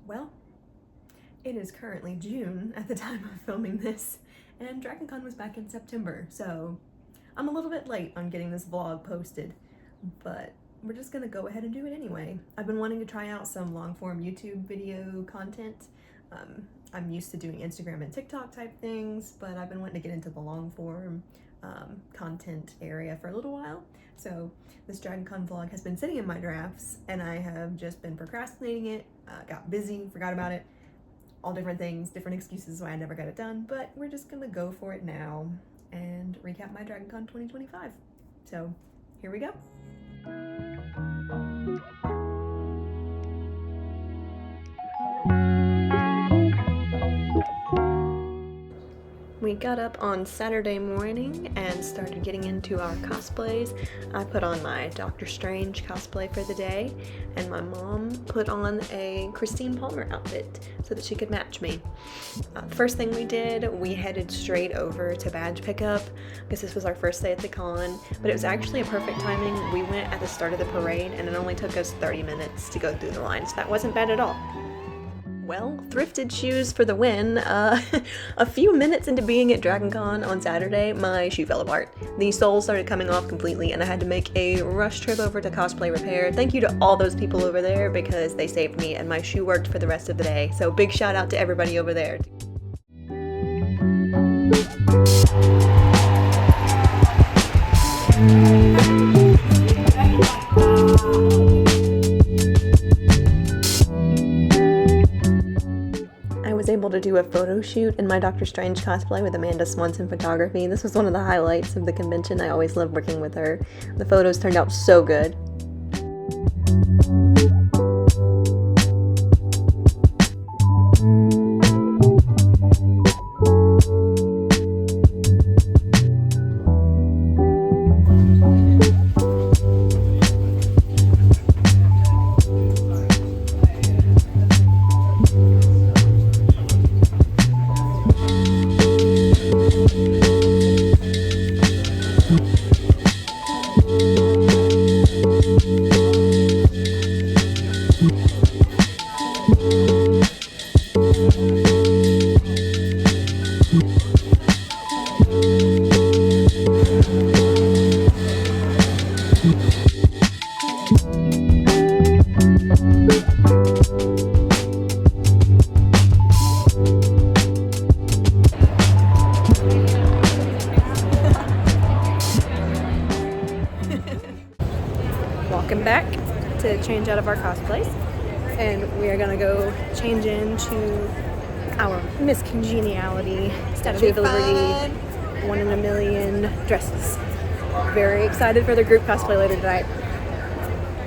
Well, it is currently June at the time of filming this, and DragonCon was back in September, so I'm a little bit late on getting this vlog posted, but we're just gonna go ahead and do it anyway. I've been wanting to try out some long-form YouTube video content. I'm used to doing Instagram and TikTok type things, but I've been wanting to get into the long-form content area for a little while. So this DragonCon vlog has been sitting in my drafts, and I have just been procrastinating it, got busy, forgot about it, all different things, different excuses why I never got it done, but we're just gonna go for it now and recap my DragonCon 2025. So here we go. We got up on Saturday morning and started getting into our cosplays. I put on my Doctor Strange cosplay for the day, and my mom put on a Christine Palmer outfit so that she could match me. First thing we did, we headed straight over to badge pickup because this was our first day at the con, but it was actually a perfect timing. We went at the start of the parade and it only took us 30 minutes to go through the line, so that wasn't bad at all. Well, thrifted shoes for the win. A few minutes into being at DragonCon on Saturday, my shoe fell apart. The sole started coming off completely and I had to make a rush trip over to Cosplay Repair. Thank you to all those people over there because they saved me and my shoe worked for the rest of the day. So big shout out to everybody over there. Able to do a photo shoot in my Doctor Strange cosplay with Amanda Swanson Photography. This was one of the highlights of the convention. I always love working with her. The photos turned out so good. Welcome back to change out of our cosplays, and we are gonna go change into our Miss Congeniality Statue of Liberty 1 in a million dresses. Very excited for the group cosplay later tonight.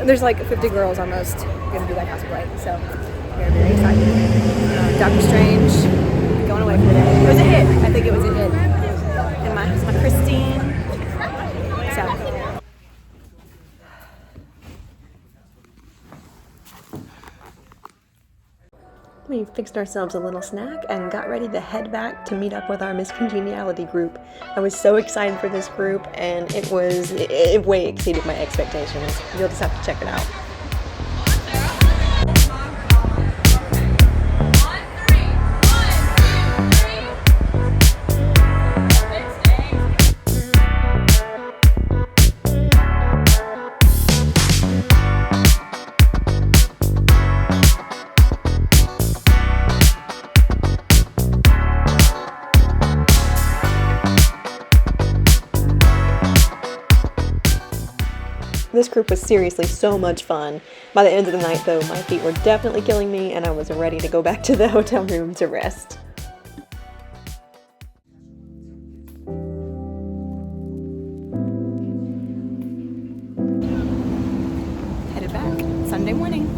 There's like 50 girls almost gonna do that cosplay, so we're very excited. Doctor Strange going away for the day. It was a hit. I think it was a hit. And my Christine. So. We fixed ourselves a little snack and got ready to head back to meet up with our Miss Congeniality group. I was so excited for this group, and it way exceeded my expectations. You'll just have to check it out. This group was seriously so much fun. By the end of the night though, my feet were definitely killing me and I was ready to go back to the hotel room to rest. Headed back, Sunday morning.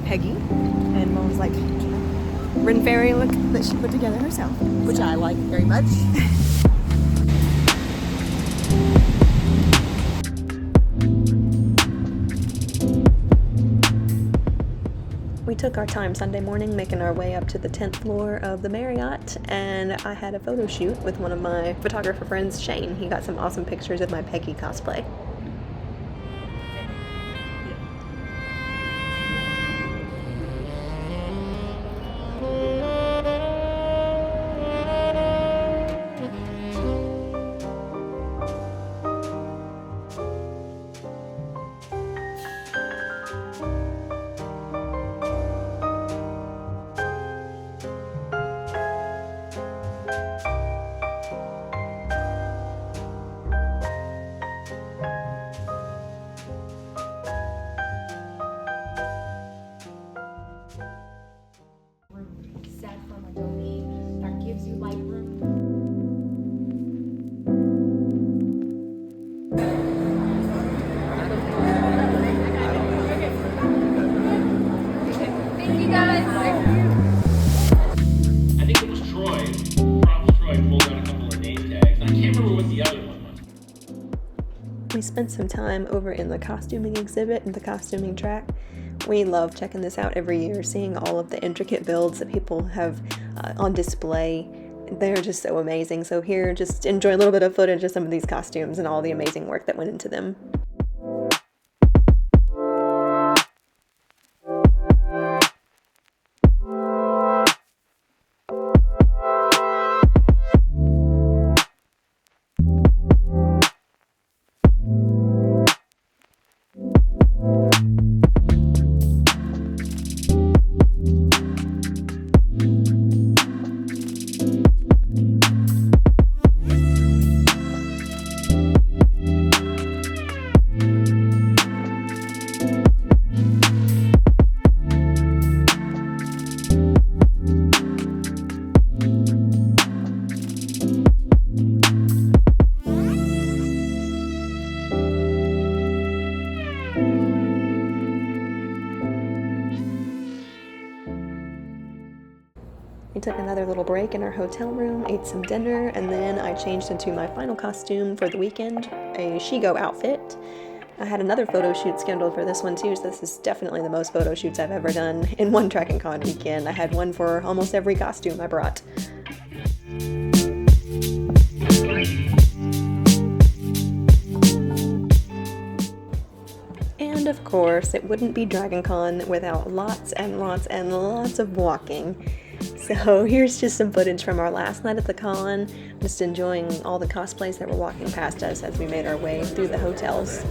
Peggy and Mom's like Ren Fairy look that she put together herself, which I like very much. We took our time Sunday morning making our way up to the 10th floor of the Marriott, and I had a photo shoot with one of my photographer friends, Shane. He got some awesome pictures of my Peggy cosplay. you guys. I think it was Troy. Props Troy pulled out a couple of name tags. I can't remember what the other one was. We spent some time over in the costuming exhibit and the costuming track. We love checking this out every year, seeing all of the intricate builds that people have on display. They're just so amazing. So here, just enjoy a little bit of footage of some of these costumes and all the amazing work that went into them. We took another little break in our hotel room, ate some dinner, and then I changed into my final costume for the weekend, a Shego outfit. I had another photo shoot scheduled for this one too, so this is definitely the most photo shoots I've ever done in one DragonCon weekend. I had one for almost every costume I brought. And of course, it wouldn't be DragonCon without lots and lots and lots of walking. So here's just some footage from our last night at the con, just enjoying all the cosplays that were walking past us as we made our way through the hotels.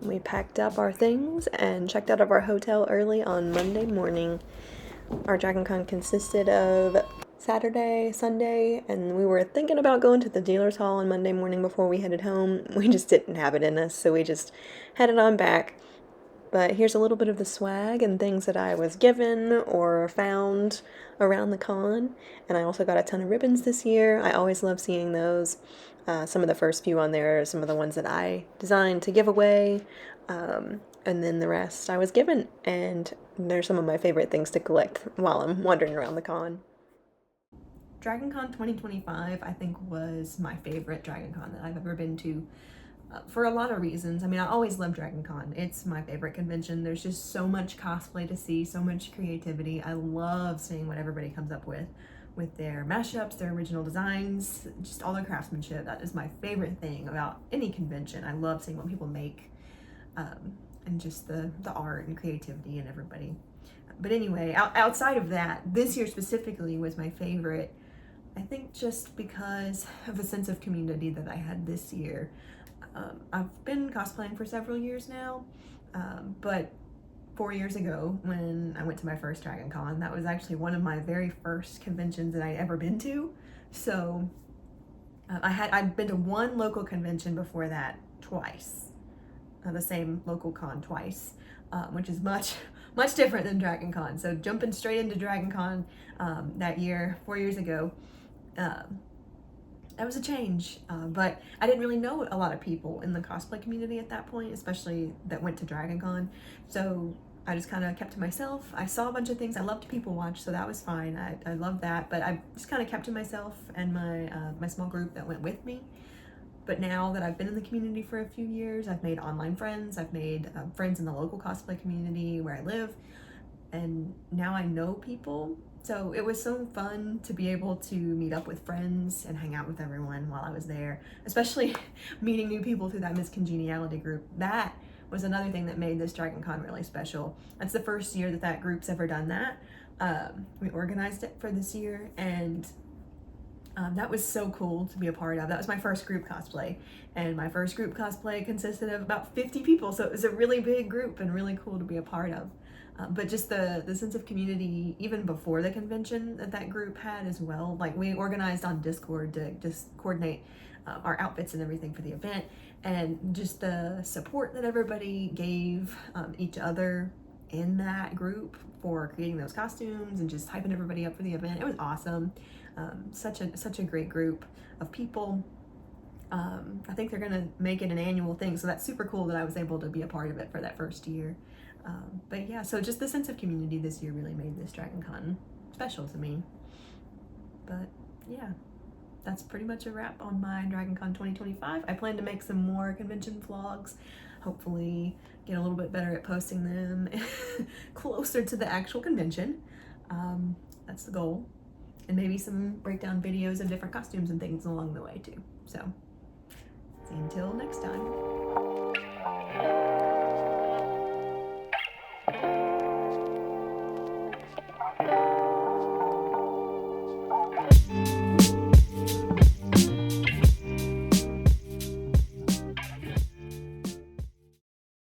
We packed up our things and checked out of our hotel early on Monday morning. Our DragonCon consisted of Saturday, Sunday, and we were thinking about going to the dealer's hall on Monday morning before we headed home. We just didn't have it in us, so we just headed on back. But here's a little bit of the swag and things that I was given or found around the con. And I also got a ton of ribbons this year. I always love seeing those. Some of the first few on there are some of the ones that I designed to give away. And then the rest I was given. And they're some of my favorite things to collect while I'm wandering around the con. DragonCon 2025, I think, was my favorite DragonCon that I've ever been to. For a lot of reasons. I mean, I always love DragonCon. It's my favorite convention. There's just so much cosplay to see, so much creativity. I love seeing what everybody comes up with their mashups, their original designs, just all their craftsmanship. That is my favorite thing about any convention. I love seeing what people make, and just the art and creativity and everybody. But anyway, outside of that, this year specifically was my favorite, I think, just because of the sense of community that I had this year. I've been cosplaying for several years now, but 4 years ago when I went to my first DragonCon, that was actually one of my very first conventions that I'd ever been to. So I'd been to one local convention before that twice, the same local con twice, which is much different than DragonCon. So jumping straight into DragonCon that year, 4 years ago, that was a change. But I didn't really know a lot of people in the cosplay community at that point, especially that went to DragonCon. So I just kind of kept to myself. I saw a bunch of things. I loved people watch, so that was fine. I loved that, but I just kind of kept to myself and my small group that went with me. But now that I've been in the community for a few years, I've made online friends. I've made friends in the local cosplay community where I live, and now I know people. So it was so fun to be able to meet up with friends and hang out with everyone while I was there, especially meeting new people through that Miss Congeniality group. That was another thing that made this DragonCon really special. That's the first year that that group's ever done that. We organized it for this year, and that was so cool to be a part of. That was my first group cosplay, and my first group cosplay consisted of about 50 people, so it was a really big group and really cool to be a part of. But just the sense of community, even before the convention, that group had as well. Like, we organized on Discord to just coordinate our outfits and everything for the event, and just the support that everybody gave each other in that group for creating those costumes and just hyping everybody up for the event. It was awesome. Such a great group of people. I think they're gonna make it an annual thing, so that's super cool that I was able to be a part of it for that first year. But yeah, so just the sense of community this year really made this DragonCon special to me. But yeah, that's pretty much a wrap on my DragonCon 2025. I plan to make some more convention vlogs, hopefully get a little bit better at posting them closer to the actual convention. That's the goal. And maybe some breakdown videos of different costumes and things along the way too. So, see you until next time.